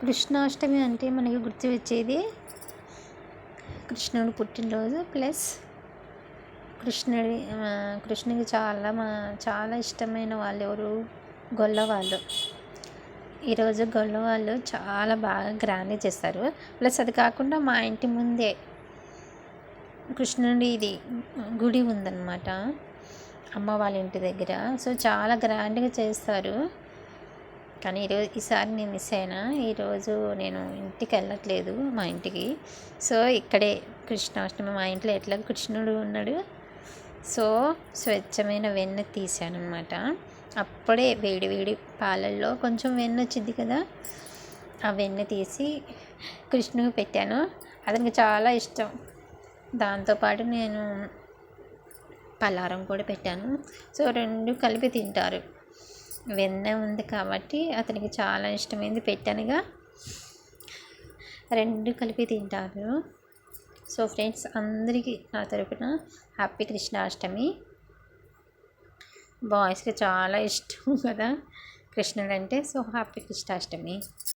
కృష్ణాష్టమి అంటే మనకి గుర్తు వచ్చేది కృష్ణుడు పుట్టినరోజు ప్లస్ కృష్ణుడికి చాలా ఇష్టమైన వాళ్ళు ఎవరు? గొల్లవాళ్ళు. ఈరోజు గొల్లవాళ్ళు చాలా బాగా గ్రాండ్గా చేస్తారు. ప్లస్ అది కాకుండా మా ఇంటి ముందే కృష్ణుడిది గుడి ఉందన్నమాట, అమ్మ వాళ్ళ ఇంటి దగ్గర. సో చాలా గ్రాండ్గా చేస్తారు. కానీ ఈసారి నేను మిస్ అయినా. ఈరోజు నేను ఇంటికి వెళ్ళట్లేదు మా ఇంటికి. సో ఇక్కడే కృష్ణాష్టమి మా ఇంట్లో ఎట్లా కృష్ణుడు ఉన్నాడు. సో స్వచ్ఛమైన వెన్న తీసాను అనమాట. అప్పుడే వేడి వేడి పాలల్లో కొంచెం వెన్న వచ్చింది కదా, ఆ వెన్న తీసి కృష్ణుడికి పెట్టాను. అతనికి చాలా ఇష్టం. దాంతోపాటు నేను పలారం కూడా పెట్టాను. సో రెండు కలిపి తింటారు. వెన్న ఉంది కాబట్టి అతనికి చాలా ఇష్టమైంది పెట్టానుగా, రెండు కలిపి తింటారు. సో ఫ్రెండ్స్, అందరికీ నా తరపున హ్యాపీ కృష్ణాష్టమి. బాయ్స్కి చాలా ఇష్టం కదా కృష్ణుడు అంటే. So happy Krishnashtami.